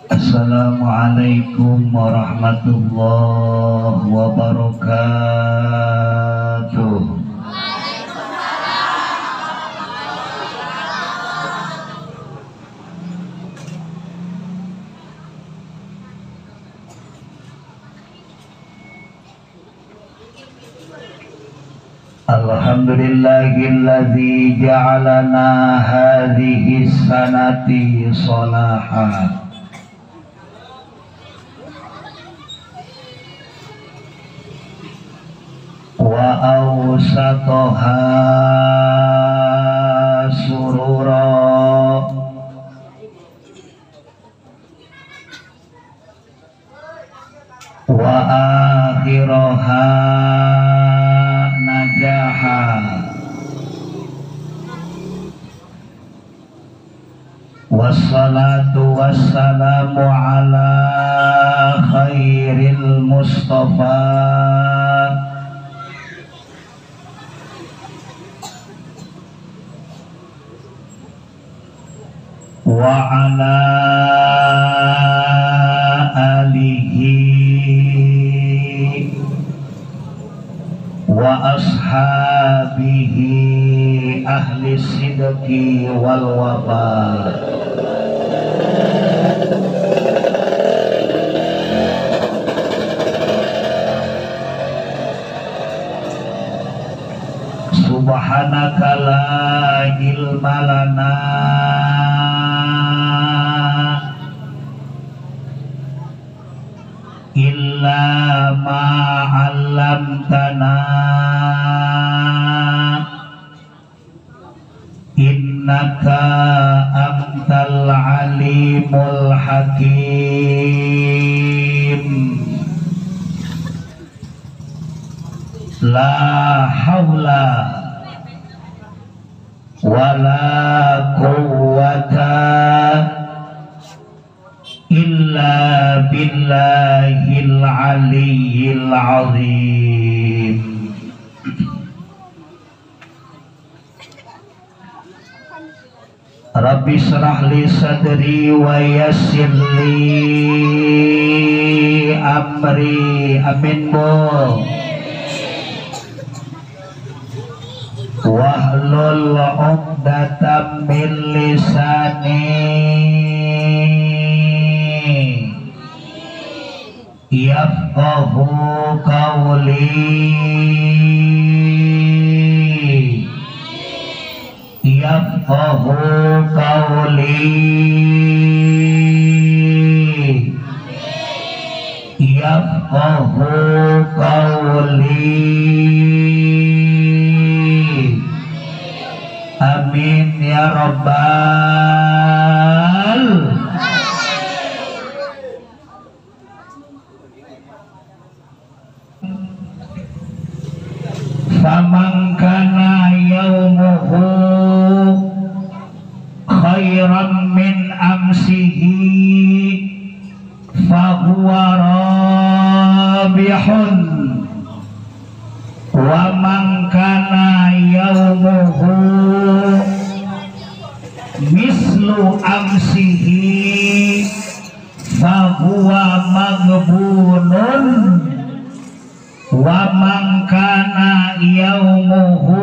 Assalamualaikum warahmatullahi wabarakatuh. Alhamdulillahilladzi ja'alana hadhihi sanati salaha wa awsatoha surura wa akhiraha najaha wassalatu wassalamu ala khairil mustafa wa ala alihi wa ashabihi ahli sidqi wal wafa. Subhanaka la ilma lana illa ma 'allamtana innaka antal alimul hakim. La haula wala quwwata illa billahil aliyyil azim. Rabbi shrah li sadri wa yassir li amri. Amin bu. Wahlul 'uqdatam min lisani yafqahu qawli yafqahu qawli yafqahu qawli. Amin ya rabbal. Faman kana yaumuhu khairan min amsihi fahuwa rabihun wa man kana yaumuhu mislu amsihi fahuwa maghbunun wa man kana yaumuhu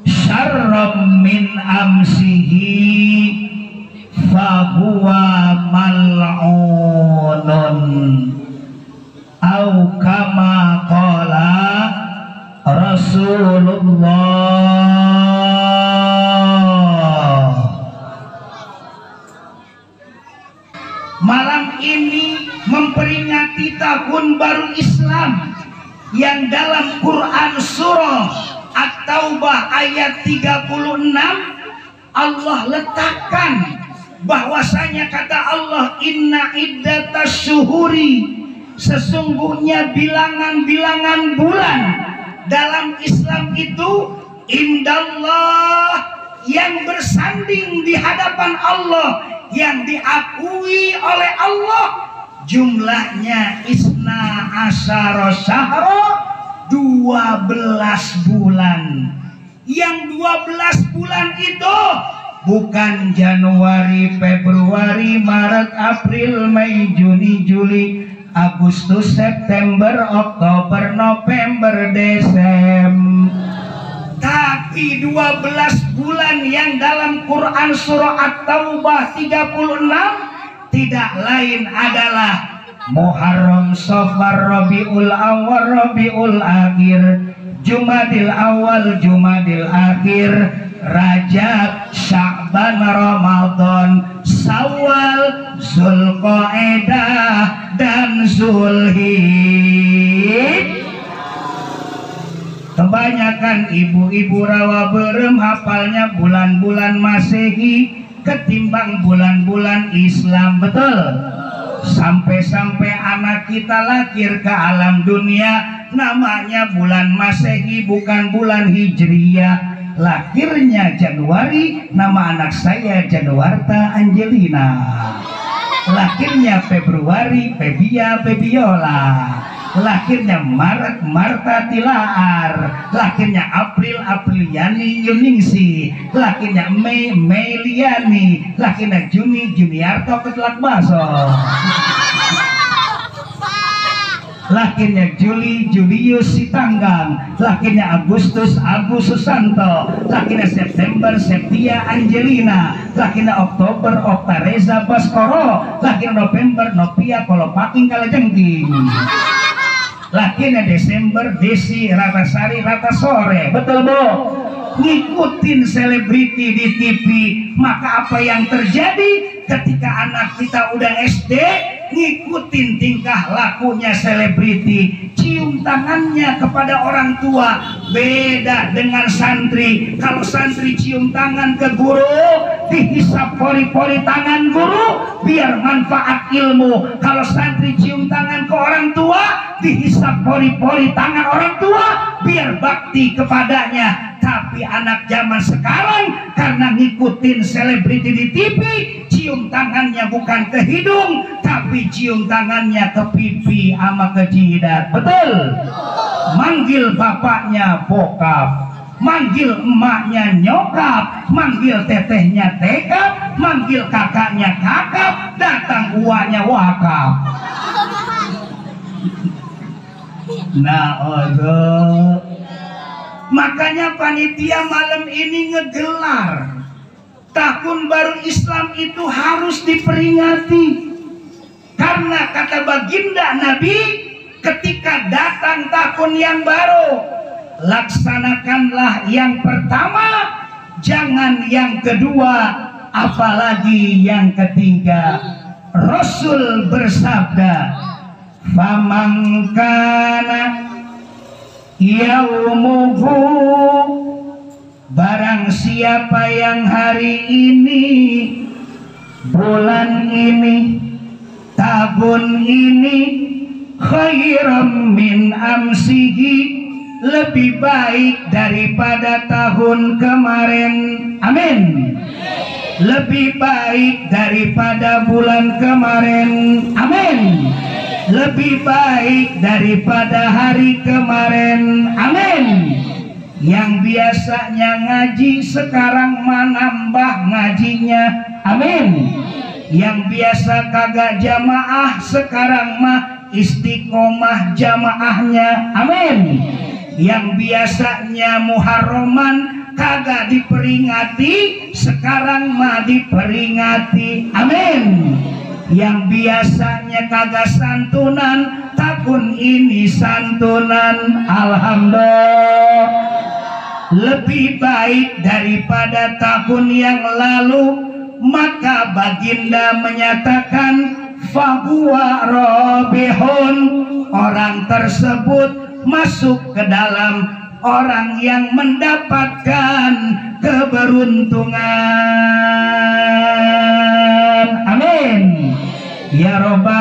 syarram min amsihi fahuwa mal'unun au kama qala Rasulullah. Malam ini memperingati tahun baru Islam yang dalam Quran surah At-Taubah ayat 36 Allah letakkan bahwasanya kata Allah, inna iddatas syuhuri, sesungguhnya bilangan-bilangan bulan dalam Islam itu indallah, yang bersanding di hadapan Allah, yang diakui oleh Allah, jumlahnya isna asyara syahra, 12 bulan. yang 12 bulan itu bukan Januari, Februari, Maret, April, Mei, Juni, Juli, Agustus, September, Oktober, November, Desember. Tapi 12 bulan yang dalam Quran surah At-Taubah 36 tidak lain adalah Muharram, Safar, Rabiul Awal, Rabiul Akhir, Jumadil Awal, Jumadil Akhir, Rajab, Sya'ban, Ramadan, Syawal, Zulqa'dah, dan Zulhijjah. Kebanyakan ibu-ibu rawa berem hafalnya bulan-bulan Masehi ketimbang bulan-bulan Islam, betul? Sampai-sampai anak kita lahir ke alam dunia namanya bulan Masehi bukan bulan Hijriyah. Lahirnya Januari, nama anak saya Januarta Angelina. Lahirnya Februari, Febia Febiola. Lahirnya Maret, Marta Tilaar. Lahirnya April, Apriliani Yuningsi. Lahirnya Mei, Meiliani. Lahirnya Juni, Juniarto Ketelak Baso. Lahirnya Juli, Julius Sitanggang. Lahirnya Agustus, Agus Susanto. Lahirnya September, Septia Angelina. Lahirnya Oktober, Oktareza Baskoro. Lahirnya November, Novia Kolopaking Kalajengking. Lahirnya Desember, Desi Ratasari Ratasore. Betul, Bu? Ngikutin selebriti di TV, maka apa yang terjadi ketika anak kita udah SD, ngikutin tingkah lakunya selebriti, cium tangannya kepada orang tua. Beda dengan santri. Kalau santri cium tangan ke guru, dihisap pori-pori tangan guru biar manfaat ilmu. Kalau santri cium tangan ke orang tua, dihisap pori-pori tangan orang tua biar bakti kepadanya. Tapi anak zaman sekarang karena ngikutin selebriti di TV, cium tangannya bukan ke hidung, tapi cium tangannya ke pipi sama ke jidat. Betul? Manggil bapaknya bokap, manggil emaknya nyokap, manggil tetehnya tekap, manggil kakaknya kakap, datang uaknya wakaf. Nah, makanya panitia malam ini ngegelar Tahun Baru Islam itu harus diperingati. Karena kata baginda Nabi, ketika datang tahun yang baru, laksanakanlah yang pertama, jangan yang kedua, apalagi yang ketiga. Rasul bersabda, famangkana yaumuhu, barang siapa yang hari ini, bulan ini, tahun ini, khairam min amsihi, lebih baik daripada tahun kemarin. Amin. Lebih baik daripada bulan kemarin. Amin. Lebih baik daripada hari kemarin. Amin. Yang biasanya ngaji sekarang menambah ngajinya. Amin. Yang biasa kagak jamaah sekarang mah istiqomah jamaahnya. Amin. Yang biasanya muharraman kagak diperingati sekarang mah diperingati. Amin. Yang biasanya kagak santunan tahun ini santunan. Alhamdulillah. Lebih baik daripada tahun yang lalu. Maka baginda menyatakan fahuwa robihun, orang tersebut masuk ke dalam orang yang mendapatkan keberuntungan. Amin ya robbal.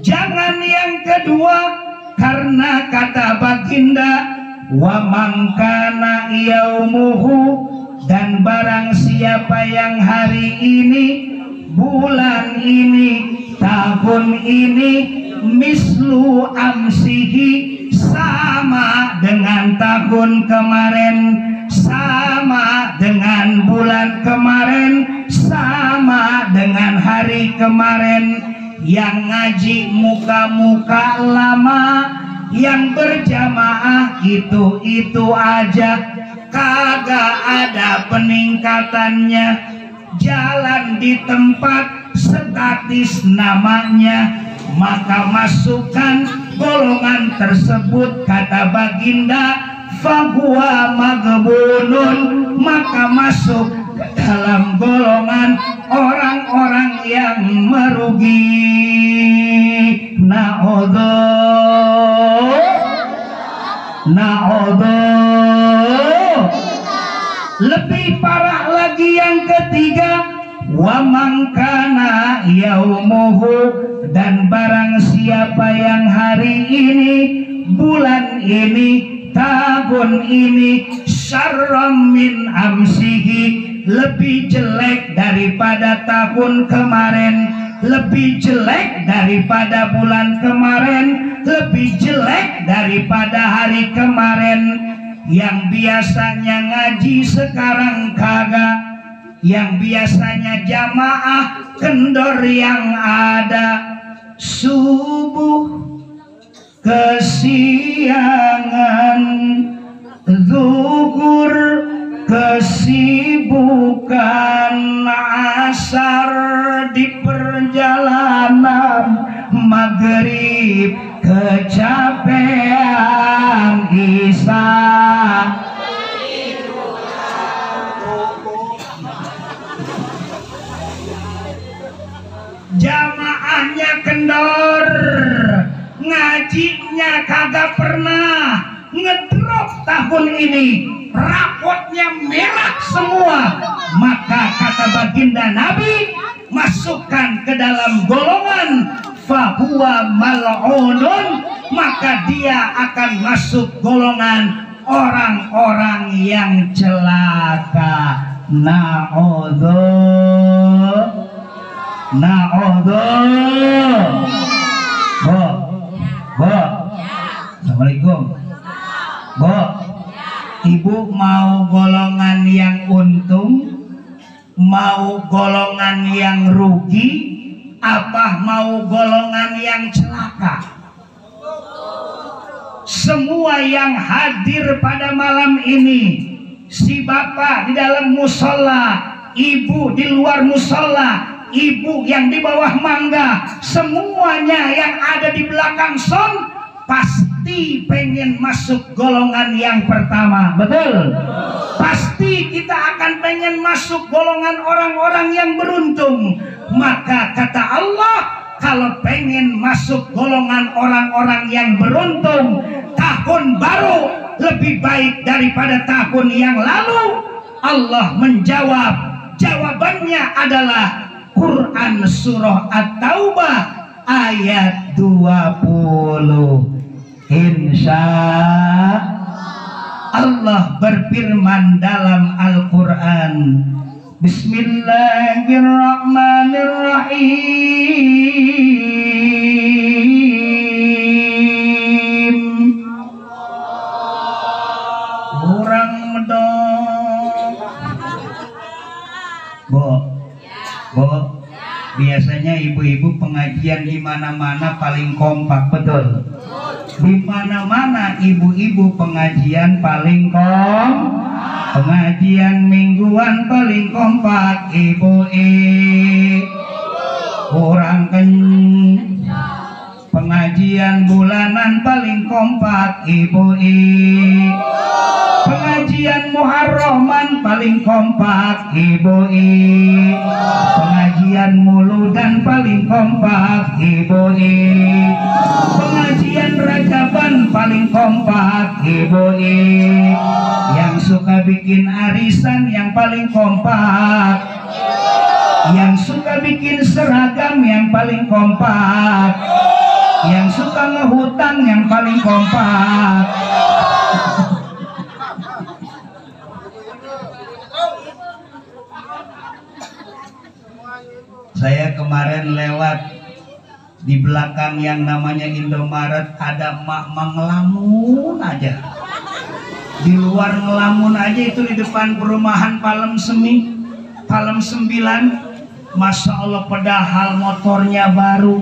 Jangan yang kedua, karena kata baginda, wa mangkana yaumuhu, dan barang siapa yang hari ini, bulan ini, tahun ini, mislu amsihi, sama dengan tahun kemarin, sama dengan bulan kemarin, sama dengan hari kemarin. Yang ngaji muka-muka lama, yang berjamaah itu aja, kagak ada peningkatannya. Jalan di tempat statis namanya, maka masukkan golongan tersebut, kata baginda, fahuwa maghbunun, maka masuk ke dalam golongan orang-orang yang merugi. Na'udzu. Lebih parah lagi yang ketiga, wa mangkana yaumuhu, dan barang siapa yang hari ini, bulan ini, tahun ini, syarram min amsihi, lebih jelek daripada tahun kemarin, lebih jelek daripada bulan kemarin, lebih jelek daripada hari kemarin. Yang biasanya ngaji sekarang kagak, yang biasanya jamaah kendor yang ada, subuh kesiangan, zuhur kesibukan, asar di perjalanan, maghrib kecapean, isya jamaahnya kendor, ngajinya kagak pernah, ngedrop tahun ini, rapotnya merah semua. Maka kata baginda Nabi, masukkan ke dalam golongan fahuwa mal'unun, maka dia akan masuk golongan orang-orang yang celaka. Na'udzu. Bo, assalamualaikum. Bo, ibu mau golongan yang untung, mau golongan yang rugi, apa mau golongan yang celaka? Semua yang hadir pada malam ini, si bapak di dalam musola, ibu di luar musola, ibu yang di bawah mangga, semuanya yang ada di belakang son, pasti pengen masuk golongan yang pertama. Betul? Pasti kita akan pengen masuk golongan orang-orang yang beruntung. Maka kata Allah, kalau pengen masuk golongan orang-orang yang beruntung, tahun baru lebih baik daripada tahun yang lalu. Allah menjawab, jawabannya adalah Quran surah At-Taubah ayat 20. Insya Allah berfirman dalam Al-Quran, Bismillahirrahmanirrahim. Orang medok. Bo, biasanya ibu-ibu pengajian di mana-mana paling kompak, betul? Di mana-mana ibu-ibu pengajian paling pengajian mingguan paling kompak, orang pengajian bulanan paling kompak, pengajian Muharraman paling kompak, pengajian Muludan paling kompak, pengajian Rajaban paling kompak, yang suka bikin arisan yang paling kompak, yang suka bikin seragam yang paling kompak, yang suka ngehutang yang paling kompak. Saya kemarin lewat Di belakang yang namanya Indomaret ada mak-mak ngelamun aja. Di luar ngelamun aja itu di depan perumahan Palem Semi, Palem 9. Masya Allah, padahal motornya baru,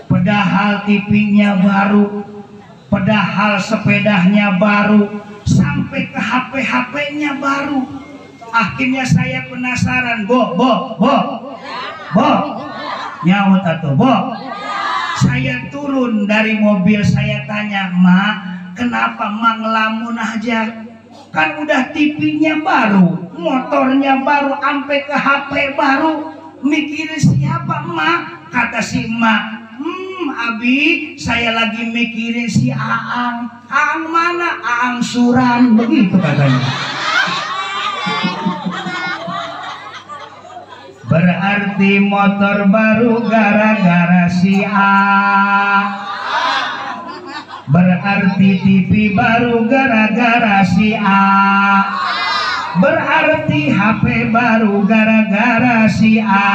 padahal TV-nya baru, padahal sepedanya baru, sampai ke HP-HP-nya baru. Akhirnya saya penasaran, Bo, nyaut atau Bo. Saya turun dari mobil, saya tanya, Mak, kenapa Mak ngelamun aja? Kan udah TV-nya baru, motornya baru, sampai ke HP baru. Mikirin siapa, Mak? Kata si Mak, Abi, saya lagi mikirin si Aang. Aang mana? Aang Suran, begitu katanya. Berarti motor baru gara-gara si A. Berarti TV baru gara-gara si A. Berarti HP baru gara-gara si A.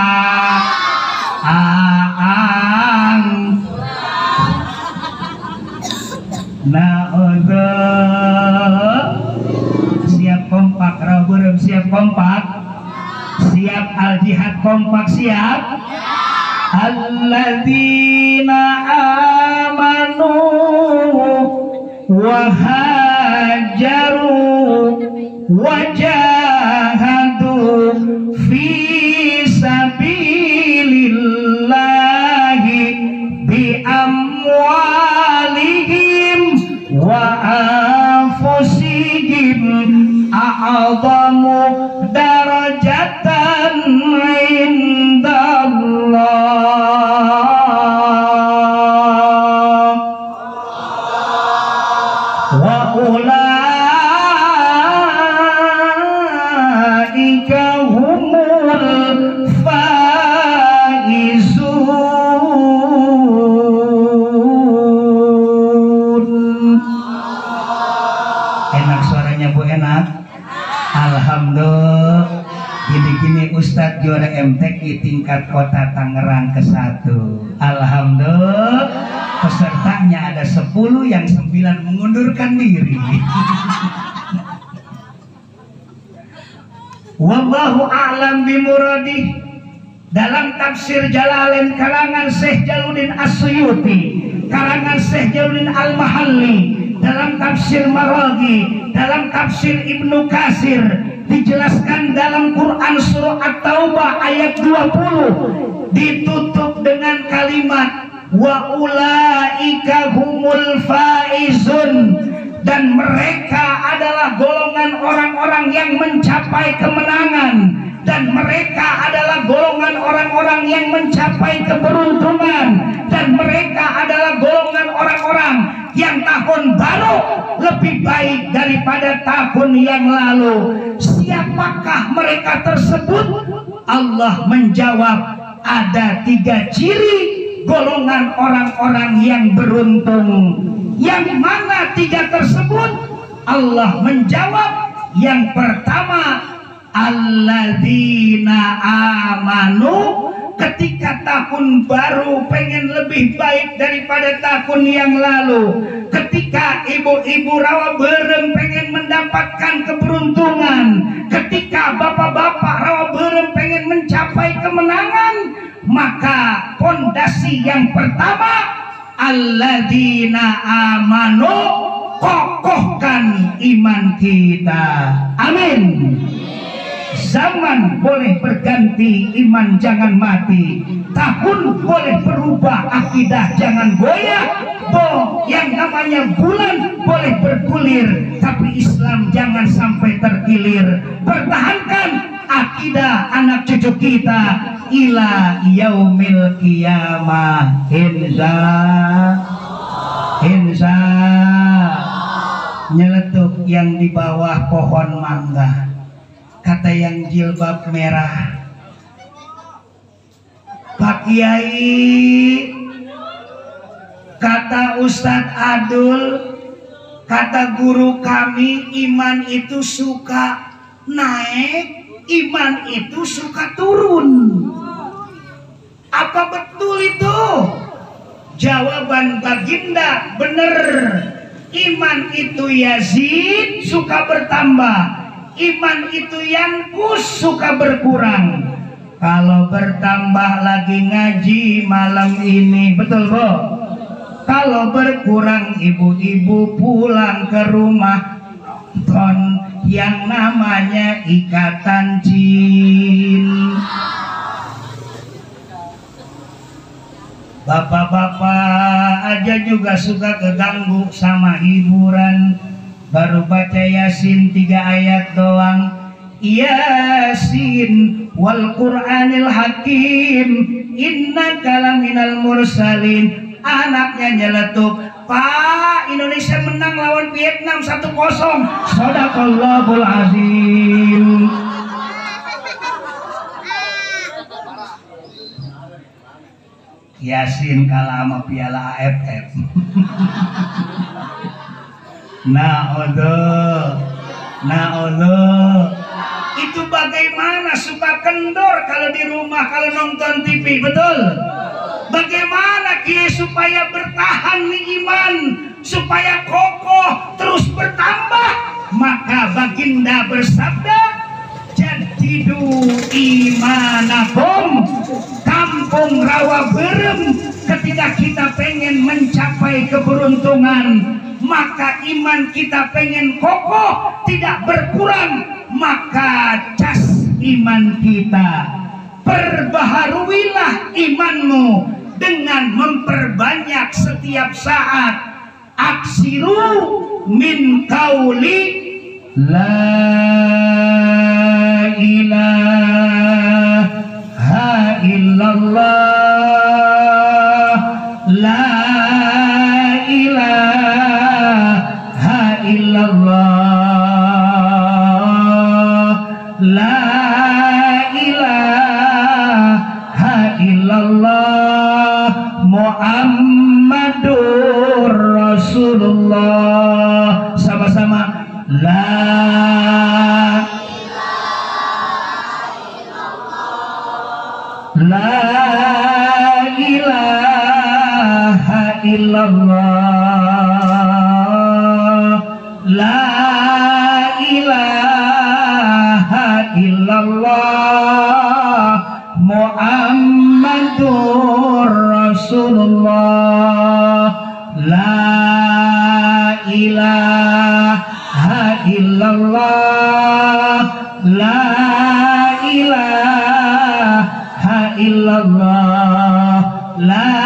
Aang. Siap kompak, Raburem siap kompak. Siap al-jihad kompak siap. Alladzina amanu wa hajaru wa jahadu fi sabilillahi bi amwalihim wa anfusihim a'adhamu darajatan indallah wa ulaika humul faizun. Enak suaranya Bu, enak. Alhamdulillah. Gini-gini Ustadz juara MTQ tingkat kota Tangerang ke-1. Alhamdulillah. Pesertanya ada 10, yang 9 mengundurkan diri. Wallahu a'lam bimuradih. Dalam tafsir Jalalain karangan Syekh Jaluddin As-Suyuti, karangan Syekh Jaluddin Al-Mahalli, dalam tafsir Maraghi, dalam tafsir Ibnu Katsir, dijelaskan dalam Quran surah At-Taubah ayat 20 ditutup dengan kalimat wa ulaika humul faizun, dan mereka adalah golongan orang-orang yang mencapai kemenangan, dan mereka adalah golongan orang-orang yang mencapai keberuntungan, dan mereka adalah golongan orang-orang yang tahun baru lebih baik daripada tahun yang lalu. Siapakah mereka tersebut? Allah menjawab, ada 3 ciri golongan orang-orang yang beruntung. Yang mana 3 tersebut? Allah menjawab, yang pertama, alladzina amanu, ketika tahun baru pengen lebih baik daripada tahun yang lalu. Ketika ibu-ibu rawa berem pengen mendapatkan keberuntungan, ketika bapak-bapak rawa berem pengen mencapai kemenangan, maka pondasi yang pertama, alladzina amanu, kokohkan iman kita. Amin. Zaman boleh berganti, iman jangan mati. Tahun boleh berubah, akidah jangan goyah. Yang namanya bulan boleh bergulir, tapi Islam jangan sampai tergilir. Pertahankan akidah anak cucu kita ila yaumil qiyamah. Insya nyeletuk yang di bawah pohon mangga. Kata yang jilbab merah, Pak Kiai, kata Ustadz Adul, kata guru kami, iman itu suka naik, iman itu suka turun. Apa betul itu? Jawaban baginda bener. Iman itu yazid, suka bertambah. Iman itu yankus, suka berkurang. Kalau bertambah lagi ngaji malam ini, betul Bu? Kalau berkurang ibu-ibu pulang ke rumah nonton yang namanya Ikatan Jin. Bapak-bapak aja juga suka keganggu sama hiburan. Baru baca Yasin 3 ayat doang. Yasin wal Qur'anil Hakim innaka laminal mursalin. Anaknya nyeletuk, Pak, Indonesia menang lawan Vietnam 1-0. Shadaqallahul azim. Yasin kalah sama piala AFF. Na'udhu. Itu bagaimana suka kendor kalau di rumah, kalau nonton TV, betul? Bagaimana Kiai supaya bertahan nih iman, supaya kokoh terus bertambah? Maka baginda bersabda, jadidu imanakum. Kampung rawa berem. Ketika kita pengen mencapai keberuntungan, maka iman kita pengen kokoh, tidak berkurang, maka cas iman kita. Perbaharuilah imanmu dengan memperbanyak setiap saat. Aksiru min kauli la ilaha illallah, la ilaha illallah, la ilaha illallah, Muhammadur Rasulullah. Sama-sama, la ilaha illallah, la ilaha illallah, Muhammadur Rasulullah, la ilaha illallah, la ilaha illallah, la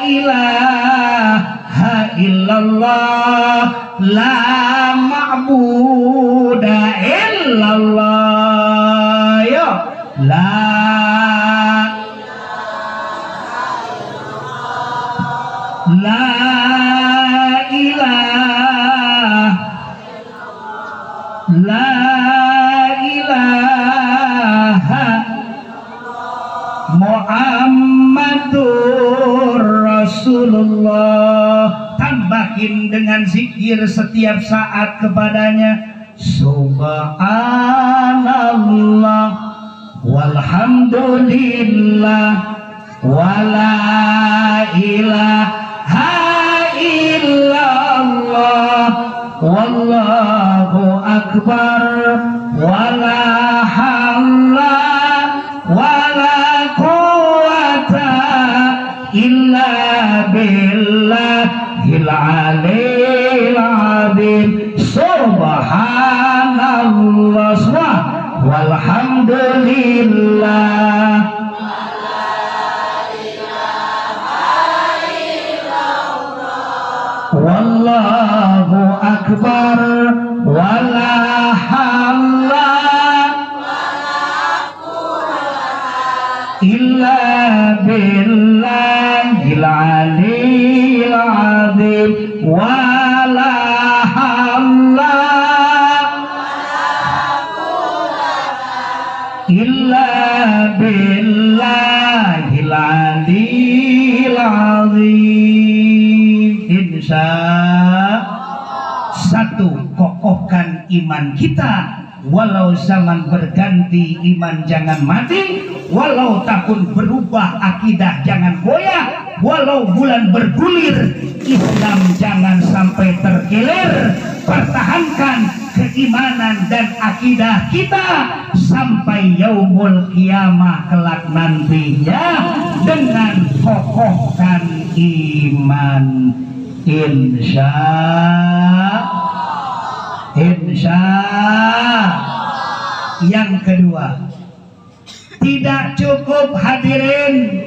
ilaha illallah, la ma'buda illallah, ya la ilaha Muhammadur Rasulullah. Tambahin dengan zikir setiap saat kepadanya. Subhanallah walhamdulillah wala ilaha illallah wallahu akbar wala hawla wala quwwata illa billahil aliyil azim. Subhanallah walhamdulillah wallahu akbar wala hawla illa billahil aliyil azim wala hawla illa billahil aliyil azim. Insya satu, kokohkan iman kita walau zaman berganti iman jangan mati, walau tahun berubah akidah jangan goyah, walau bulan bergulir Islam jangan sampai terkilir. Pertahankan keimanan dan akidah kita sampai yaumul kiamah kelak nantinya dengan kokohkan iman. Insya yang kedua, tidak cukup hadirin,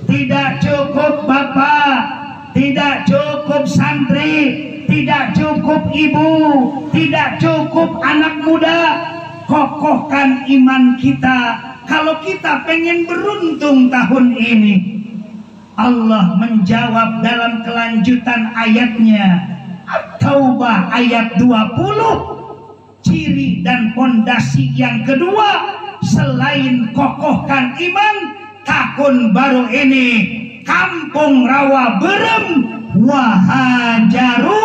tidak cukup bapak, tidak cukup santri, tidak cukup ibu, tidak cukup anak muda. Kokohkan iman kita kalau kita pengen beruntung tahun ini. Allah menjawab dalam kelanjutan ayatnya At-Taubah ayat 20, ciri dan pondasi yang kedua selain kokohkan iman, tahun baru ini kampung rawa berem wahajaru,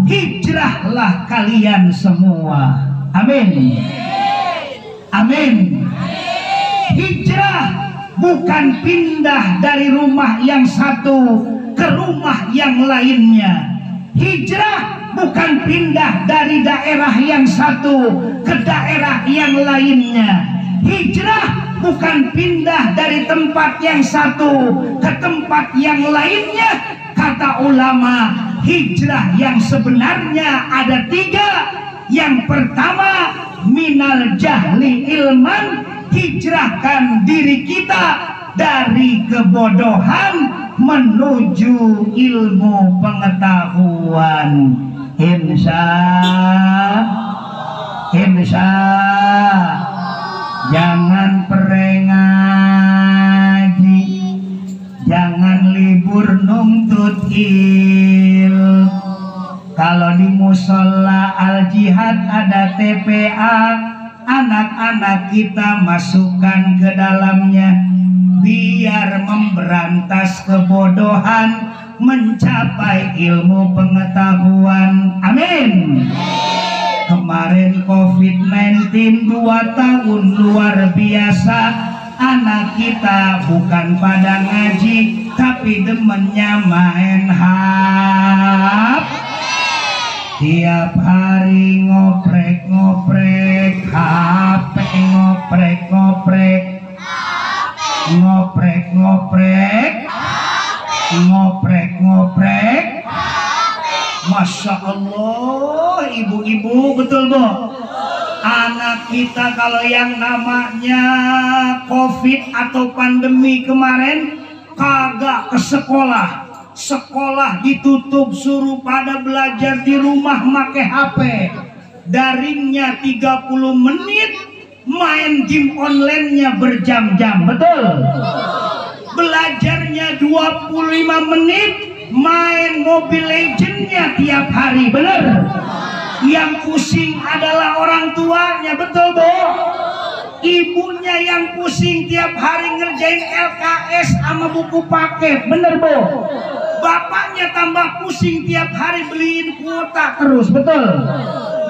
hijrahlah kalian semua. Amin. Amin. Hijrah bukan pindah dari rumah yang satu ke rumah yang lainnya. Hijrah bukan pindah dari daerah yang satu ke daerah yang lainnya. Hijrah bukan pindah dari tempat yang satu ke tempat yang lainnya. Kata ulama, hijrah yang sebenarnya ada 3. Yang pertama, minal jahli ilman, hijrahkan diri kita dari kebodohan menuju ilmu pengetahuan. Insya jangan perengaji, jangan libur nuntut il. Kalau di musola al jihad ada TPA, anak-anak kita masukkan ke dalamnya biar memberantas kebodohan, mencapai ilmu pengetahuan. Amin. Kemarin COVID-19 2 tahun luar biasa. Anak kita bukan pada ngaji, tapi demennya main HP. Tiap hari ngoprek-ngoprek HP, ngoprek-ngoprek, ngoprek-ngoprek, ngoprek-ngoprek. Masya Allah, ibu-ibu, betul bu? Anak kita kalau yang namanya COVID atau pandemi kemarin kagak ke sekolah. Sekolah ditutup, suruh pada belajar di rumah make HP. Daringnya 30 menit, main game online-nya berjam-jam, betul? Belajarnya 25 menit, main Mobile Legends-nya tiap hari, bener? Yang pusing adalah orang tuanya, betul bu? Ibunya yang pusing tiap hari ngerjain LKS sama buku paket, bener bu? Bapaknya tambah pusing tiap hari beliin kuota terus, betul?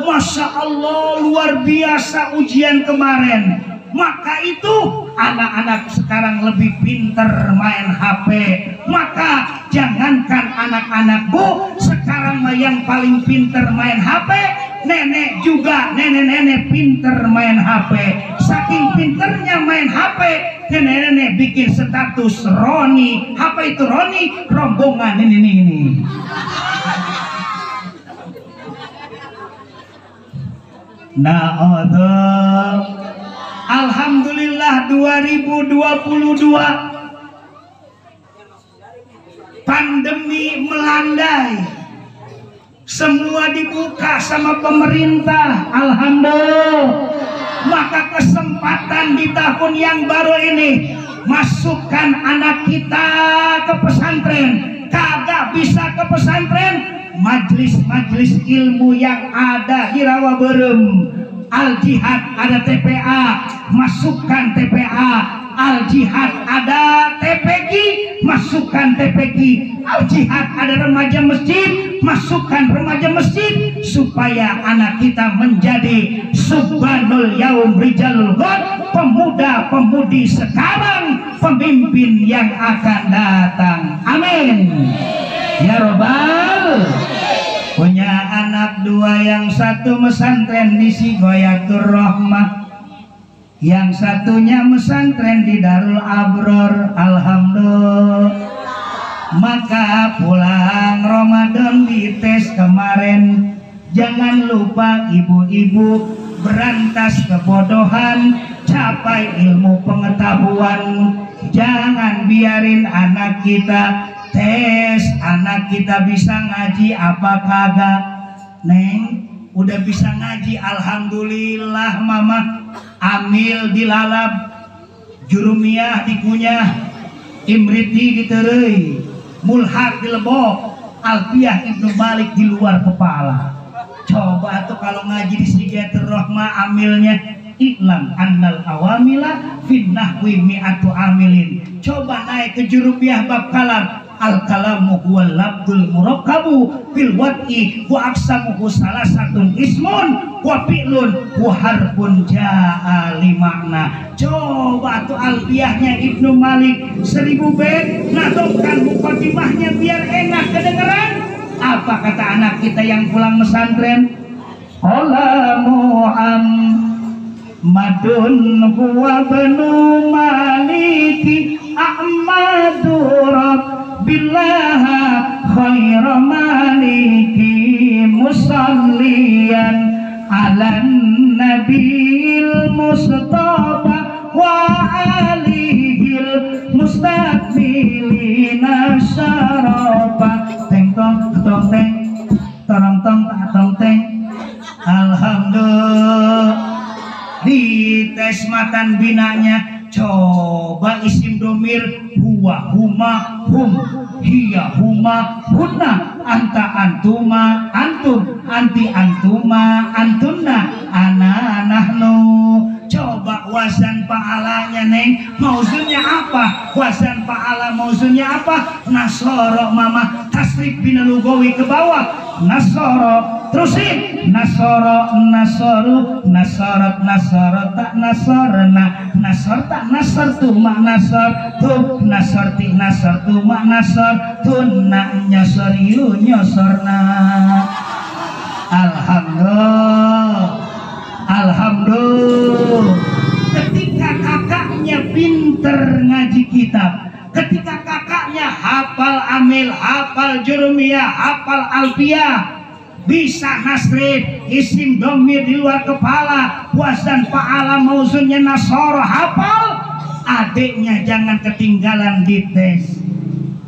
Masya Allah, luar biasa ujian kemarin. Maka itu anak-anak sekarang lebih pinter main HP. Maka jangankan anak-anakku sekarang yang paling pinter main HP, nenek juga, nenek-nenek pinter main HP. Saking pinternya main HP, nenek-nenek bikin status Roni. Apa itu Roni? Rombongan ini. Nah, alhamdulillah 2022 pandemi melandai, semua dibuka sama pemerintah, alhamdulillah. Maka kesempatan di tahun yang baru ini, masukkan anak kita ke pesantren. Kagak bisa ke pesantren, majlis-majlis ilmu yang ada di Rawa Berem. Al Jihad ada TPA, masukkan TPA. Al Jihad ada TPG, masukkan TPG. Al Jihad ada remaja masjid, masukkan remaja masjid. supaya anak kita menjadi subhanul yaum rijalul ghad, pemuda-pemudi sekarang, pemimpin yang akan datang. Amin ya robbal. Punya anak dua, yang satu mesantren di Sigoyatur Rohmah, yang satunya mesantren di Darul Abror. Alhamdulillah. Maka pulang Ramadan dites kemarin, jangan lupa ibu-ibu berantas kebodohan, capai ilmu pengetahuan. Jangan biarin anak kita tes, anak kita bisa ngaji apa kagak. Neng udah bisa ngaji, alhamdulillah. Mama amil dilalap, jurumiyah dikunyah, imriti diterei, mulhak dilebok, alfiah Ibnu Malik di luar kepala. Coba tuh kalau ngaji di Sigayatur Rohmah amilnya iklam annal awamila fin nahwi mi'atu amilin. Coba naik ke jurumiyah bab kalam, al kalamu huwal labdul murakkabu fil wad'i wa aqsamuhu salasatun ismun wa fi'lun wa harfun ja'a li makna. Coba tuh alfiahnya Ibnu Malik 1000 bait, nah dongkan mukadimahnya biar enak kedengeran. Apa kata anak kita yang pulang pesantren? Qala Muhammadun huwa banu maliki ahmadu rabbillaha khaira maliki musalliyan ala nabil mustafa wa alihil mustaqbilina syarafa. Teng tong tong teng torong tong tak tong teng. Alhamdulillah. Di tes matan binanya coba isim domir huwa huma hum hiya huma hunna anta antuma antum anti antuma antunna ana nahnu. Coba wazan fa'alanya neng, mauzunnya apa? Wazan fa'ala mauzunnya apa? Nasoro mama, tasrif bina lugawi ke bawah. Nasoro, terusin. Nasoro, nasoru, nasorot, nasorota, nasorna, nasorta, nasortu, mak nasor, tuh nasorti, nasortu, mak nasor, tunna, nyosoriu, nyosorna. Alhamdulillah. Alhamdulillah. Ketika kakaknya pinter ngaji kitab, ketika kakaknya hafal amil, hafal jurumiyah, hafal alfiyah, bisa nasrid, isim domir di luar kepala, wazan fa'ala mauzunnya nasoro hafal, adiknya jangan ketinggalan di tes.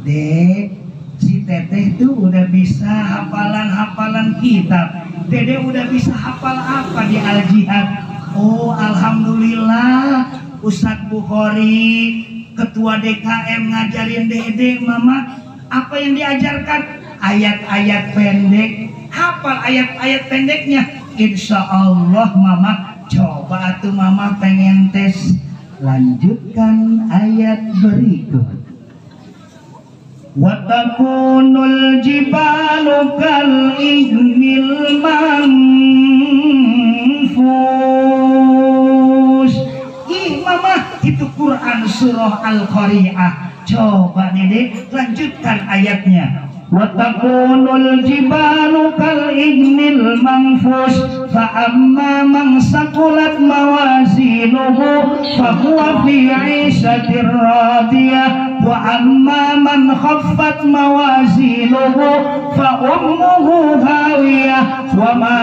Dek, si teteh tuh udah bisa hafalan-hafalan kitab. Dede udah bisa hafal apa di Al-Jihad? Oh alhamdulillah, Ustadz Bukhari ketua DKM ngajarin Dede. Mama apa yang diajarkan? Ayat-ayat pendek. Hafal ayat-ayat pendeknya. Insya Allah mama. Coba tuh mama pengen tes. Lanjutkan ayat berikut. Watakunul jibalu kal ihnil manfus. Ih mama, itu Quran surah Al-Qari'ah. Coba Dede lanjutkan ayatnya. Watakunul jibalu kal ihnil manfus fa amma man saqulat mawazinuhu fa huwa fi 'ishatir radiyah wa amma man khaffat mawazinuhu fa ummuhu hawiyah wa ma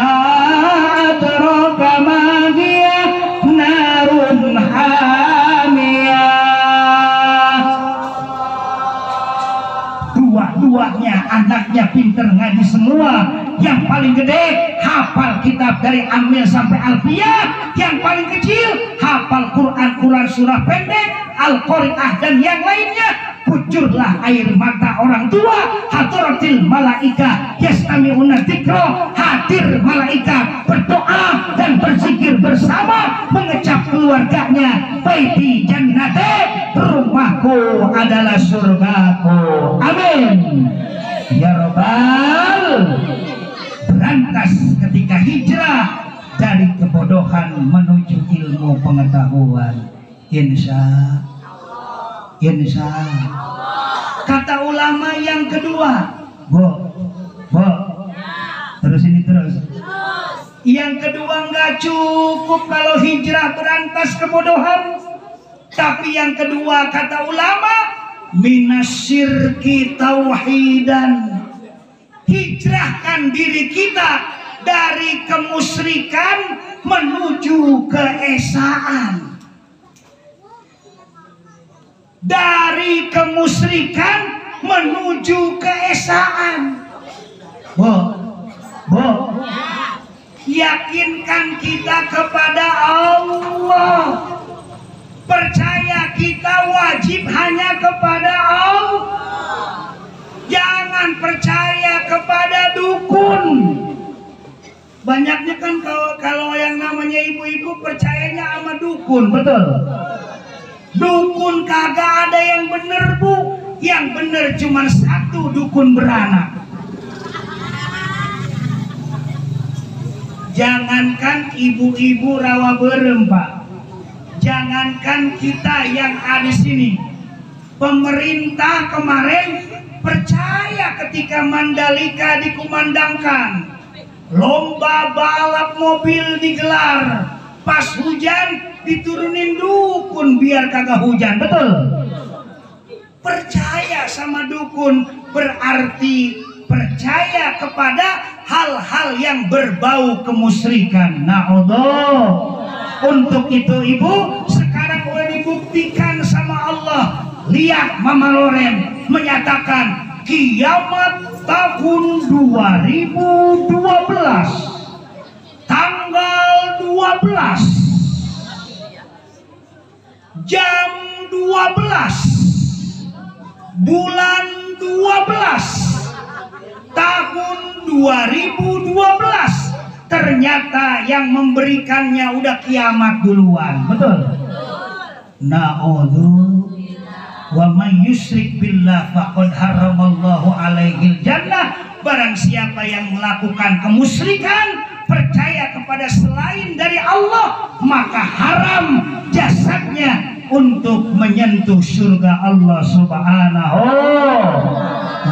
adraka ma hiya narun hamiyah. Dua-duanya anaknya pinter ngaji semua. Yang paling gede hafal kitab dari amil sampai alfiyah, yang paling kecil hafal Quran surah pendek, Al-Qari'ah dan yang lainnya. Kucurlah air mata orang tua. Hadaratil malaika yastami'una dzikra, hadir malaikat berdoa dan berzikir bersama, mengecap keluarganya. Baiti jannate, rumahku adalah surgaku. Amin ya robbal. berantas ketika hijrah dari kebodohan menuju ilmu pengetahuan. Insya kata ulama yang kedua, terus ini terus. Yang kedua, nggak cukup kalau hijrah berantas kebodohan, tapi yang kedua kata ulama, minasyirki tauhidan. Hijrahkan diri kita dari kemusyrikan menuju keesaan. Dari kemusyrikan menuju keesaan. Yakinkan kita kepada Allah. Percaya kita wajib hanya kepada Allah. Jangan percaya kepada dukun. Banyaknya kan kalau yang namanya ibu-ibu percayanya sama dukun, betul? Dukun kagak ada yang bener, Bu. Yang bener cuma satu, dukun beranak. Jangankan ibu-ibu rawa berem, Pak. Jangankan kita yang ada di sini. Pemerintah kemarin percaya ketika Mandalika dikumandangkan. Lomba balap mobil digelar. Pas hujan diturunin dukun biar kagak hujan, betul? Percaya sama dukun berarti percaya kepada hal-hal yang berbau kemusyrikan. Na'udzubillah. Untuk itu ibu, sekarang udah dibuktikan sama Allah. Lihat Mama Loren menyatakan kiamat tahun 2012 tanggal 12 jam 12 bulan 12 tahun 2012 ternyata yang memberikannya udah kiamat duluan, betul? Na'udzubillah. Wa may yusyrik billah faqad haramallahu alaihil jannah. Barang siapa yang melakukan kemusyrikan, percaya kepada selain dari Allah, maka haram jasadnya untuk menyentuh surga Allah Subhanahu.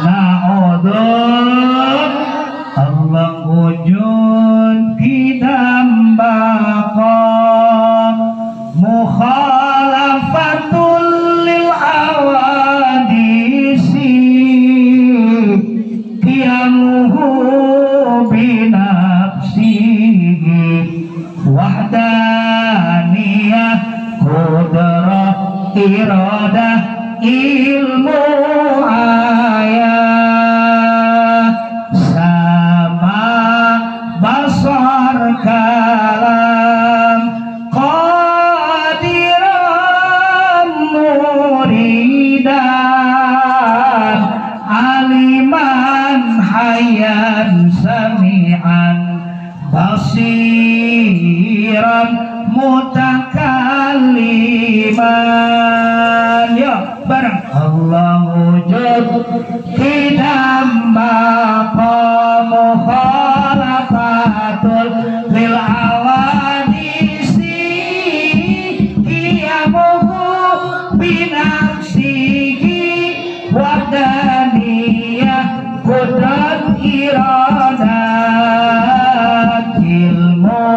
Na'udzubillah. Allah wujud kidam baqa mukhalafatul lil awadisi qiyamuhu binafsihi wahdaniyah qudrah iradah ilmu ayah kalam qadiran muridan aliman hayyan sami'an basiran mutakalliman. Yuk bareng Allah wujud kidam maqamu khalafatul lil awadisi qiyamuhu binafsihi wahdaniyah qudrat iradat ilmu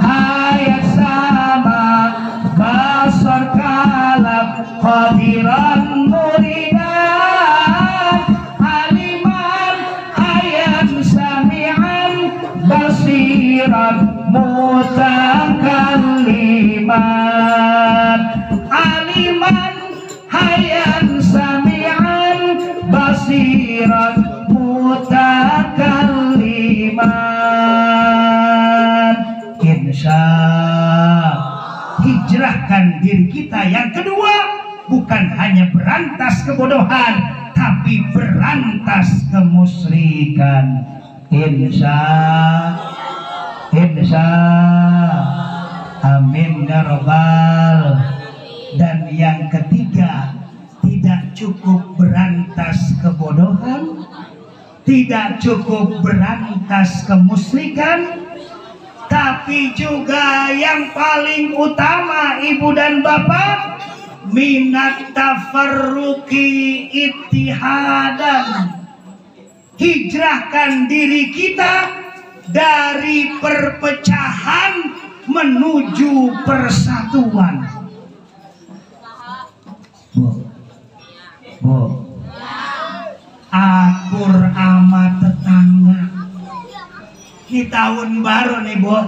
hayat sama basar kalam qadiran muridan aliman hayat sami'an basiran mutakalliman aliman hayat sami'an basiran mutakalliman. Insya hijrahkan diri kita yang kedua, bukan hanya berantas kebodohan, tapi berantas kemusyrikan. Insya amin ya rabbal. Dan yang ketiga, tidak cukup berantas kebodohan, tidak cukup berantas kemusyrikan, tapi juga yang paling utama ibu dan bapak, minat tafarruqi ittihadan, hijrahkan diri kita dari perpecahan menuju persatuan. Bu, akur ama tetangga. Ini tahun baru nih, bu.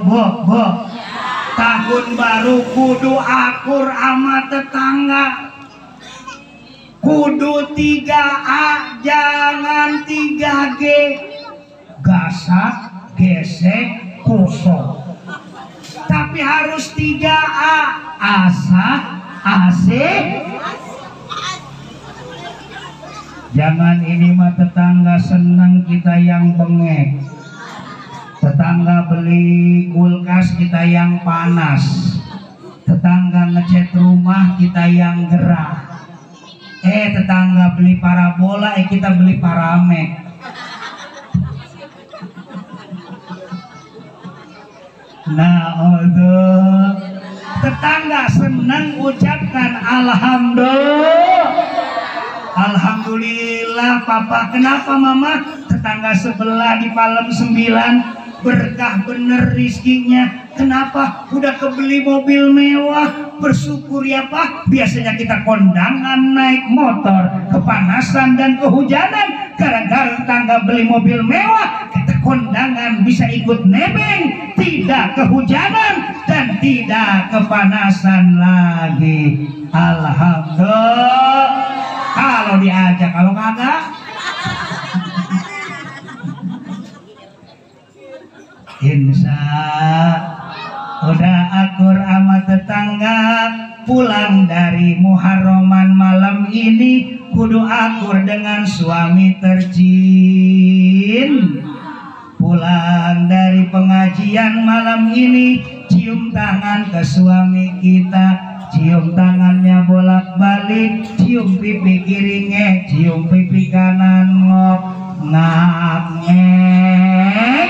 Tahun baru kudu akur ama tetangga. Kudu 3A, jangan 3G. Gasak, gesek, kusok. Tapi harus 3A, asah, asik. Jangan ini mah tetangga senang kita yang bengek. Tetangga beli kulkas kita yang panas. Tetangga ngecat rumah kita yang gerah. Tetangga beli parabola, kita beli paramek. Nah, tetangga senang ucapkan Alhamdulillah papa. Kenapa mama? Tetangga sebelah di Palem 9 berkah bener rizkinya. Kenapa? Udah kebeli mobil mewah. Bersyukur ya pak. Biasanya kita kondangan naik motor, kepanasan dan kehujanan. Gara-gara tetangga beli mobil mewah, kita kondangan bisa ikut nebeng, tidak kehujanan dan tidak kepanasan lagi. Alhamdulillah. Kalau diajak, kalau kagak insya udah akur sama tetangga. Pulang dari Muharraman malam ini kudu akur dengan suami tercin. Pulang dari pengajian malam ini cium tangan ke suami kita, cium tangannya bolak-balik, cium pipi kirinya, cium pipi kanan, ngok ngek.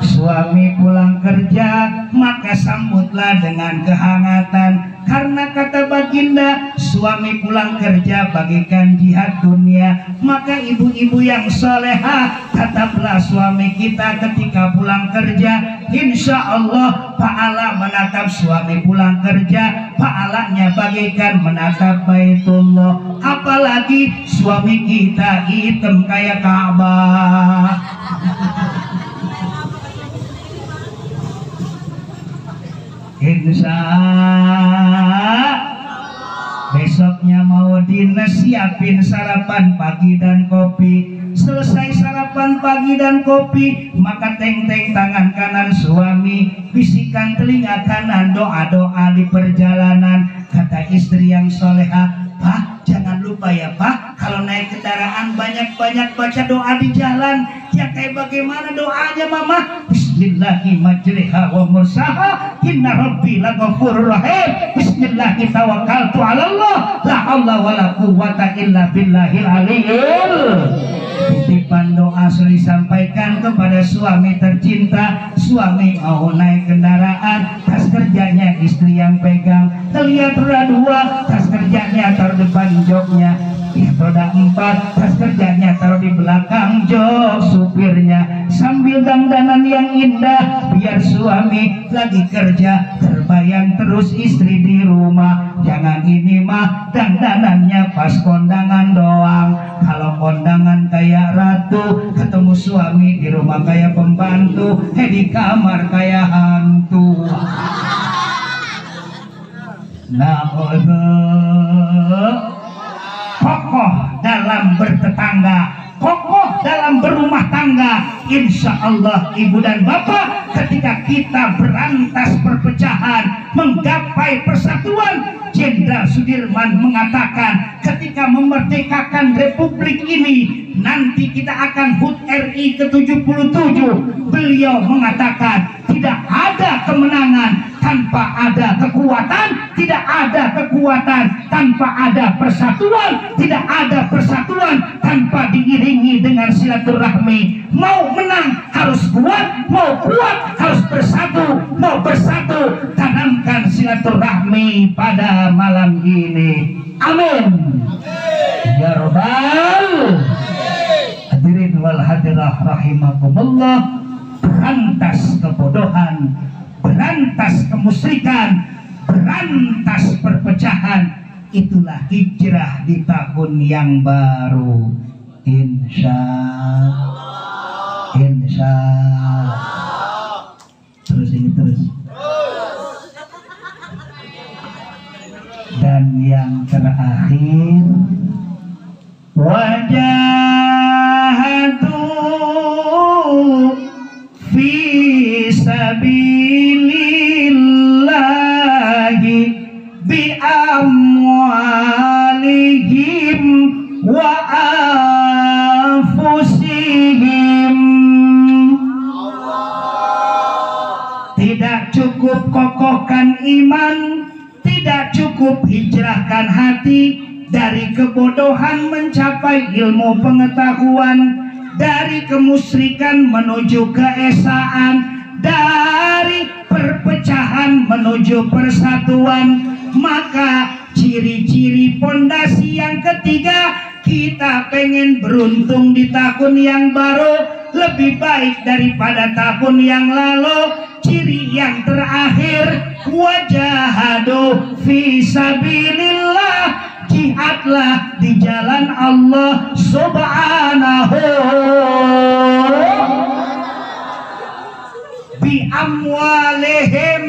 Suami pulang kerja, maka sambutlah dengan kehangatan. Karena kata baginda, suami pulang kerja bagaikan jihad dunia. Maka ibu-ibu yang soleha, tetaplah suami kita ketika pulang kerja. Insya Allah pahala menatap suami pulang kerja, pahalanya bagaikan menatap Baitullah. Apalagi suami kita hitam kayak Ka'bah. Insya besoknya mau dinas siapin sarapan pagi dan kopi. Selesai sarapan pagi dan kopi, maka teng-teng tangan kanan suami, bisikan telinga kanan doa-doa di perjalanan. Kata istri yang soleha, Pak, jangan lupa ya Pak, kalau naik kendaraan banyak-banyak baca doa di jalan. Ya kayak bagaimana doanya mama? Bismillahi majriha wa mursaha, inna rabbi laghafurur rahim. Bismillahi tawakkaltu 'ala Allah, la haula wala quwwata illa billahil aliyyil. Titipan doa sudah disampaikan kepada suami tercinta. Suami mau naik kendaraan, tas kerjanya istri yang pegang. Terlihat roda 2, tas kerjanya taruh depan joknya. Roda 4, tas kerjanya taruh di belakang jok supirnya. Sambil dandanan yang indah, biar suami lagi kerja terbayang terus istri di rumah. Jangan ini mah dandanannya pas kondangan doang. Kalau kondangan kayak ratu, ketemu suami di rumah kayak pembantu, di kamar kayak hantu. Nah, kokoh dalam bertetangga, kokoh dalam berumah tangga. Insya Allah ibu dan bapak, ketika kita berantas perpecahan menggapai persatuan. Jenderal Sudirman mengatakan ketika memerdekakan republik ini nanti kita akan HUT RI ke-77. Beliau mengatakan tidak ada kemenangan tanpa ada kekuatan, tidak ada kekuatan tanpa ada persatuan, tidak ada persatuan tanpa diiringi dengan silaturahmi. Mau menang harus kuat, mau kuat harus bersatu, mau bersatu tanamkan silaturahmi pada malam ini. Amin. Ya Rabbal hadirin wal hadirah rahimakumullah. Berantas kebodohan, berantas kemusyrikan, berantas perpecahan, itulah hijrah di tahun yang baru. Insya terus ini terus. Dan yang terakhir, wajahatu fi sabilillahi bi amwalihim wa anfusihim. Tidak cukup kokohkan iman, tidak cukup hijrahkan hati dari kebodohan mencapai ilmu pengetahuan, dari kemusyrikan menuju keesaan, dari perpecahan menuju persatuan. Maka ciri-ciri pondasi yang ketiga, kita pengen beruntung di tahun yang baru lebih baik daripada tahun yang lalu. Ciri yang terakhir, wajahadu fi sabilillah, jihadlah di jalan Allah subhanahu bi amwalihim,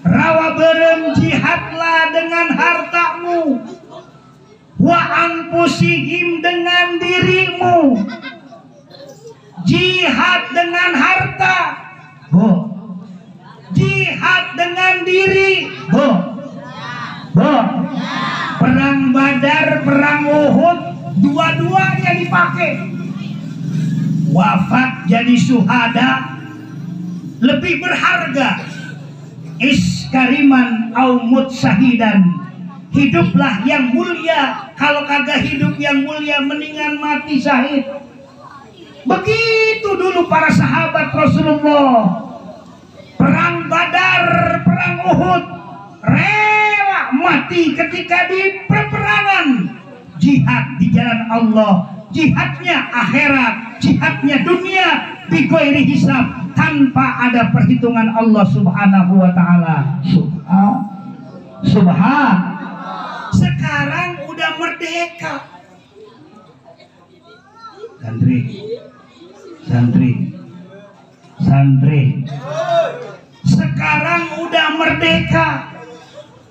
rawa berem jihadlah dengan hartamu, wa anfusihim dengan dirimu. Jihad dengan harta, jihad dengan diri, perang Badar, perang Uhud, dua-duanya dipakai. Wafat jadi syuhada lebih berharga. Iskariman au mut syahidan, hiduplah yang mulia. Kalau kagak hidup yang mulia, mendingan mati syahid. Begitu dulu para sahabat Rasulullah. Perang Badar, perang Uhud, rela mati ketika di peperangan. Jihad di jalan Allah, jihadnya akhirat, jihadnya dunia, bighairi hisab, tanpa ada perhitungan Allah subhanahu wa ta'ala. Subhan. Sekarang udah merdeka. Santri. Sekarang udah merdeka.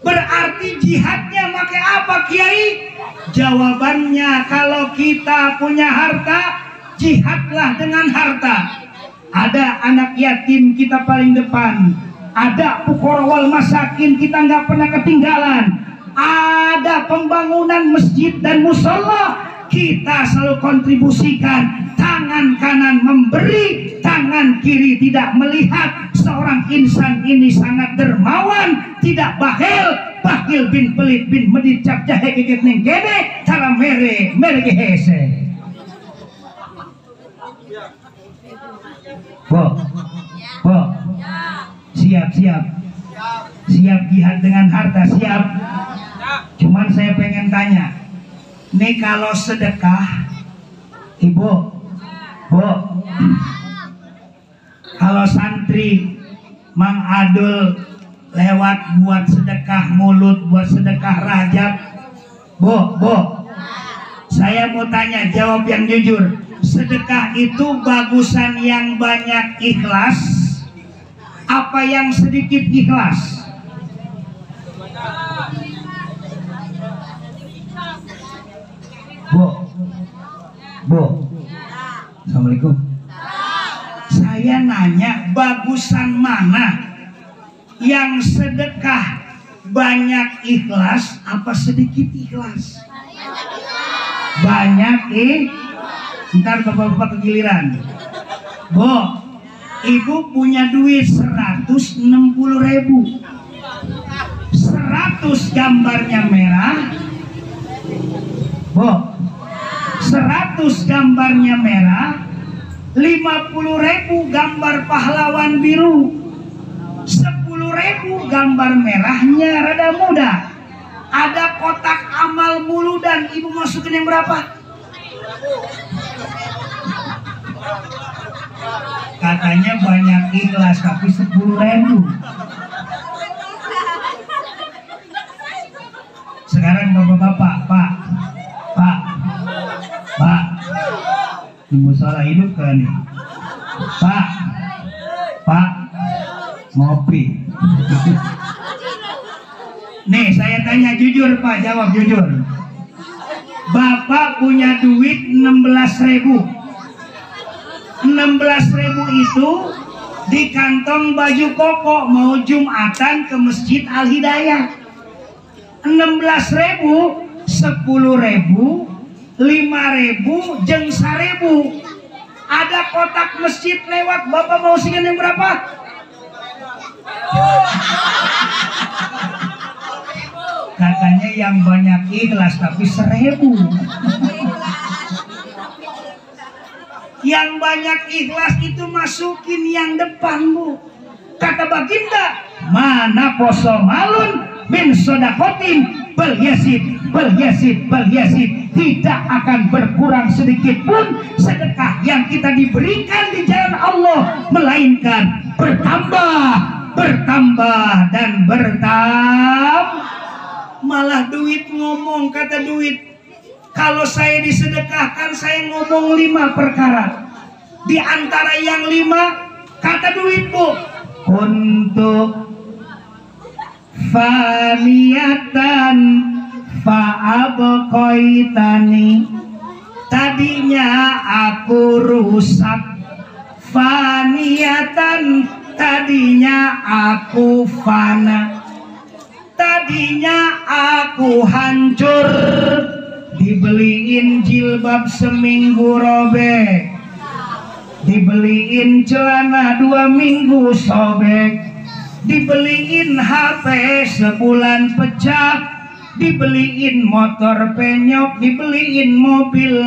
Berarti jihadnya pakai apa, Kiai? Jawabannya, kalau kita punya harta, jihadlah dengan harta. Ada anak yatim, kita paling depan. Ada fuqara wal masakin, kita nggak pernah ketinggalan. Ada pembangunan masjid dan musola, kita selalu kontribusikan. Tangan kanan memberi, tangan kiri tidak melihat. Seorang insan ini sangat dermawan, tidak bakhil bin pelit bin medit cap jahe geget neng kene, cara mere gehese. Bo, siap jihad dengan harta, siap. Cuman saya pengen tanya, nih kalau sedekah, ibu, kalau santri Mang Adul lewat buat sedekah mulut, buat sedekah rajab, Bu, saya mau tanya, jawab yang jujur. Sedekah itu bagusan yang banyak ikhlas, apa yang sedikit ikhlas? Bu, Assalamualaikum. Saya nanya, bagusan mana? Yang sedekah banyak ikhlas apa sedikit ikhlas? Banyak Ntar bapak-bapak kegiliran. Bu, Ibu punya duit 160.000. 100 gambarnya merah. Bu, 100 gambarnya merah. 50.000 gambar pahlawan biru. 10.000 gambar merahnya rada muda. Ada kotak amal mulu dan ibu masukin yang berapa? Katanya banyak ikhlas tapi 10.000. Sekarang bapak-bapak, Pak, di musola hidup kan nih, Pak, ngopi. Nih saya tanya jujur Pak, jawab jujur. Bapak punya duit 16.000. 16.000 itu di kantong baju koko mau Jumatan ke Masjid Al Hidayah. 16.000, 10.000, 5.000, jeung 1.000. Ada kotak masjid lewat, Bapak mau singin yang berapa? Katanya yang banyak ikhlas tapi 1.000. Yang banyak ikhlas itu masukin yang depan, Bu. Kata baginda, mana poso malun min sodakotin bal yasid, tidak akan berkurang sedikit pun sedekah yang kita diberikan di jalan Allah, melainkan bertambah dan bertambah. Malah duit ngomong, kata duit, kalau saya disedekahkan saya ngomong 5 perkara. Di antara yang 5 kata duit, Bu, untuk faniyatan fa'abqaitani, tadinya aku rusak. Faniyatan, tadinya aku fana. Tadinya aku hancur. Dibeliin jilbab seminggu robek, dibeliin celana 2 minggu sobek, dibeliin HP sebulan pecah, dibeliin motor penyok, dibeliin mobil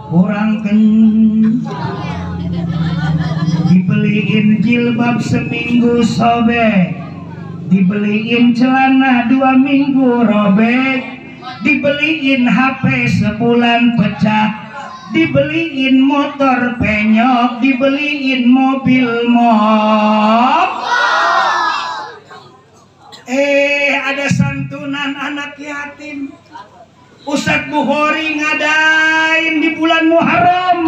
kurang kencang, dibeliin jilbab seminggu sobek, dibeliin celana 2 minggu robek, dibeliin HP sebulan pecah, dibeliin motor penyok, dibeliin mobil ada santunan anak yatim. Ustadz Bukhari ngadain di bulan Muharram.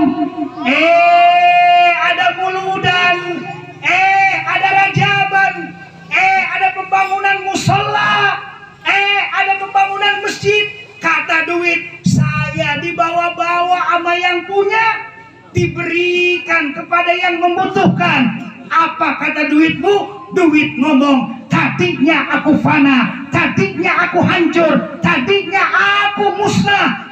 Ada muludan, ada rajaban, ada pembangunan musola, ada pembangunan masjid. Kata duit saya dibawa-bawa sama yang punya, diberikan kepada yang membutuhkan. Apa kata duit, Bu? Duit ngomong, tadinya aku fana, tadinya aku hancur, tadinya aku musnah.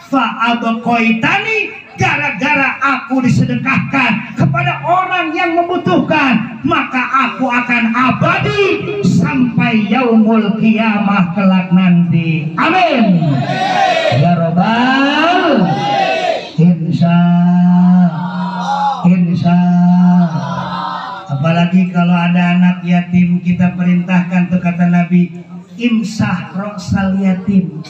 Fa'abqaitani, gara-gara aku disedekahkan kepada orang yang membutuhkan, maka aku akan abadi sampai yaumul kiamah kelak nanti. Amin ya robbal insya. Apalagi kalau ada anak yatim, kita perintahkan tuh kata Nabi, imsah roksal yatim.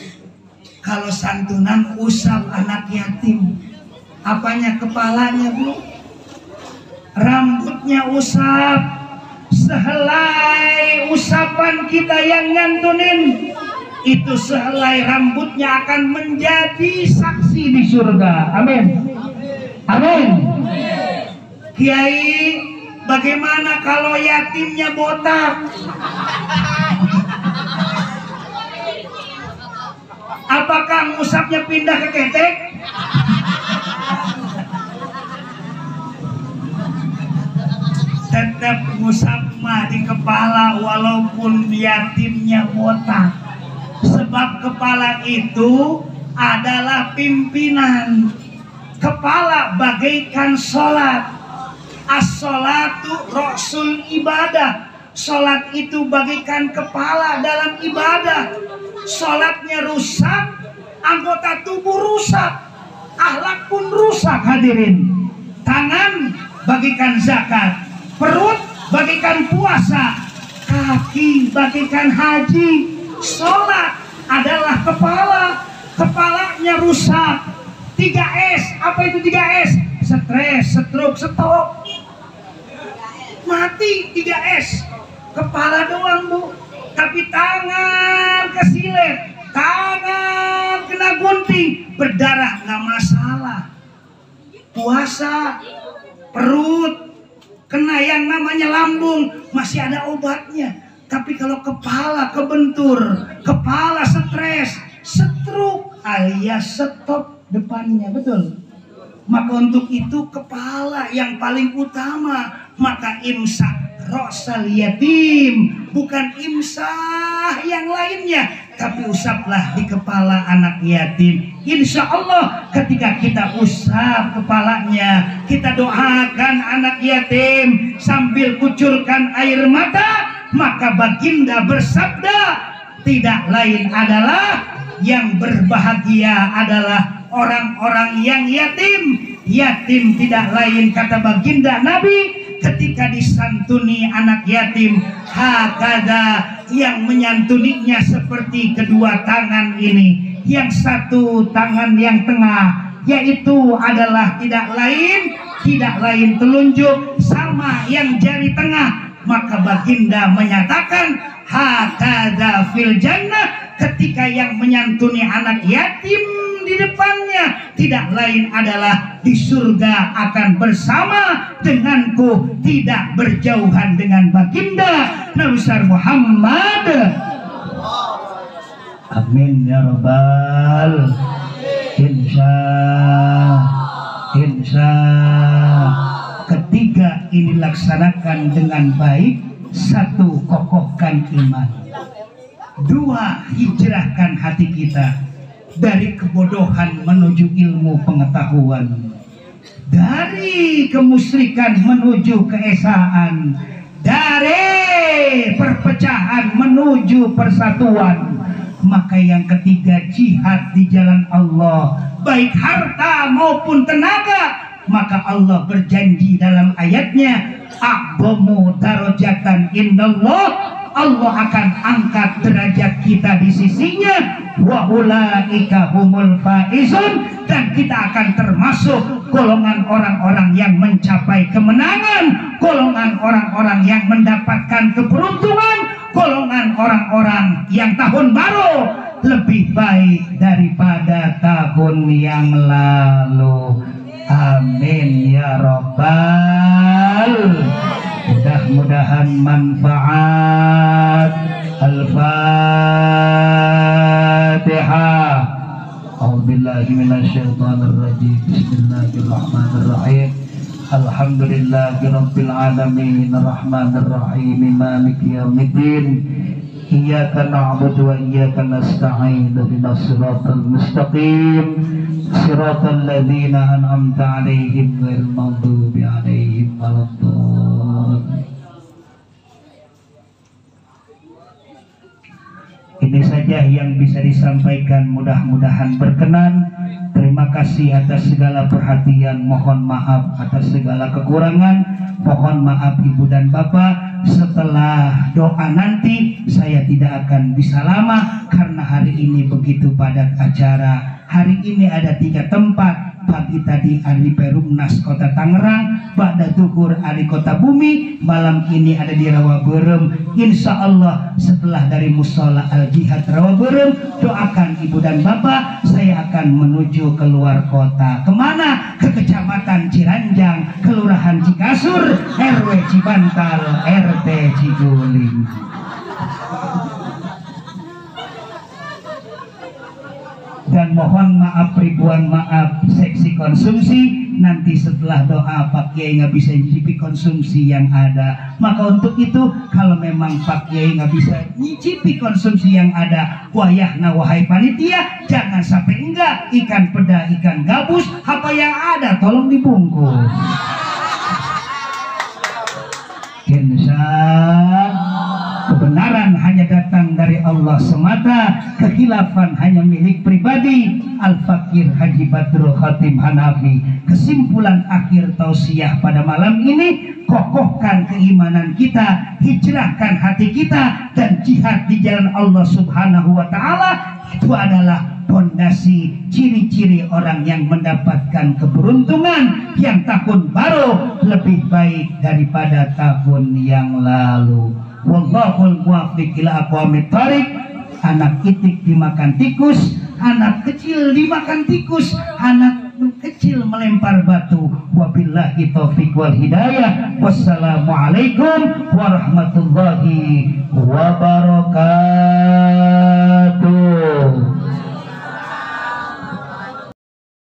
Kalau santunan usap anak yatim. Apanya? Kepalanya, Bu. Rambutnya usap. Sehelai usapan kita yang nyantunin, itu sehelai rambutnya akan menjadi saksi di surga. Amin. Amin. Kiai, bagaimana kalau yatimnya botak? Apakah ngusapnya pindah ke ketek? Tetap ngusap mah di kepala walaupun yatimnya botak. Sebab kepala itu adalah pimpinan. Kepala bagaikan sholat. As-sholatu rasul ibadah. Sholat itu bagaikan kepala dalam ibadah. Sholatnya rusak, anggota tubuh rusak, akhlak pun rusak hadirin. Tangan bagaikan zakat, perut bagaikan puasa, kaki bagaikan haji. Sholat adalah kepala, kepalanya rusak. 3S, apa itu 3S? Stres, stroke, stop. Mati 3S. Kepala doang bu, tapi tangan kesilet, tangan kena gunting, berdarah nggak masalah. Puasa, perut kena yang namanya lambung masih ada obatnya. Tapi kalau kepala kebentur, kepala stres, stroke alias stop depannya, betul. Maka untuk itu kepala yang paling utama. Maka imsak rosal yatim, bukan imsah yang lainnya, tapi usaplah di kepala anak yatim. Insya Allah ketika kita usap kepalanya, kita doakan anak yatim sambil kucurkan air mata, maka baginda bersabda, tidak lain adalah yang berbahagia adalah orang-orang yang yatim. Yatim tidak lain, kata baginda Nabi, ketika disantuni anak yatim, hakada, yang menyantuninya seperti kedua tangan ini. Yang satu tangan yang tengah, yaitu adalah tidak lain telunjuk sama yang jari tengah. Maka baginda menyatakan hakada fil jannah, ketika yang menyantuni anak yatim di depannya tidak lain adalah di surga akan bersama denganku, tidak berjauhan dengan baginda Nabi besar Muhammad. Amin ya rabbal. Insya ketiga ini laksanakan dengan baik. 1. Kokohkan iman. 2. Hijrahkan hati kita dari kebodohan menuju ilmu pengetahuan, dari kemusyrikan menuju keesaan, dari perpecahan menuju persatuan. Maka yang ketiga, jihad di jalan Allah, baik harta maupun tenaga. Maka Allah berjanji dalam ayatnya, a'dhamu darajatan indallah, Allah akan angkat derajat kita di sisinya, wa ulaika humul faizun, dan kita akan termasuk golongan orang-orang yang mencapai kemenangan, golongan orang-orang yang mendapatkan keberuntungan, golongan orang-orang yang tahun baru lebih baik daripada tahun yang lalu. Amin ya rabbal. Mudah-mudahan manfaat. Al-Fatihah. A'udzubillahi minasyaitonir rajim. Bismillahirrahmanirrahim. Alhamdulillahirabbil alamin, arrahmanir rahim, maliki yaumiddin. Iyyaka na'budu wa iyyaka nasta'in. Ihdinas siratal mustaqim. Siratal ladzina an'amta 'alaihim ghairil maghdubi 'alaihim waladdallin. Ini saja yang bisa disampaikan, mudah-mudahan berkenan. Terima kasih atas segala perhatian, mohon maaf atas segala kekurangan. Mohon maaf Ibu dan Bapak. Setelah doa nanti saya tidak akan bisa lama karena hari ini begitu padat acara. Hari ini ada 3 tempat. Pagi tadi di Perumnas Kota Tangerang, pada zuhur di Kota Bumi, malam ini ada di Rawaberem. Insya Allah setelah dari Musola Al Jihad Rawaberem, doakan Ibu dan Bapak, saya akan menuju keluar kota. Kemana? Ke Kecamatan Ciranjang, Kelurahan Cikasur, RW Cibantal, RT Ciguling. Dan mohon maaf, ribuan maaf, seksi konsumsi nanti setelah doa Pak Kiai nggak bisa nyicipi konsumsi yang ada. Maka untuk itu kalau memang Pak Kiai nggak bisa nyicipi konsumsi yang ada, wayahna wahai panitia, jangan sampai enggak ikan peda, ikan gabus, apa yang ada tolong dibungkus. Insan, kebenaran hanya datang dari Allah semata, kekhilafan hanya milik pribadi. Al-Fakir Haji Badrul Khatim Hanafi. Kesimpulan akhir tausiah pada malam ini, kokohkan keimanan kita, hijrahkan hati kita, dan jihad di jalan Allah Subhanahu wa Ta'ala. Itu adalah pondasi ciri-ciri orang yang mendapatkan keberuntungan, yang tahun baru lebih baik daripada tahun yang lalu. Wallahul muwaffiq ila aqwamit thariq. Anak itik dimakan tikus, anak kecil dimakan tikus, anak kecil melempar batu. Wabillahi taufiq wal hidayah. Wassalamualaikum warahmatullahi wabarakatuh.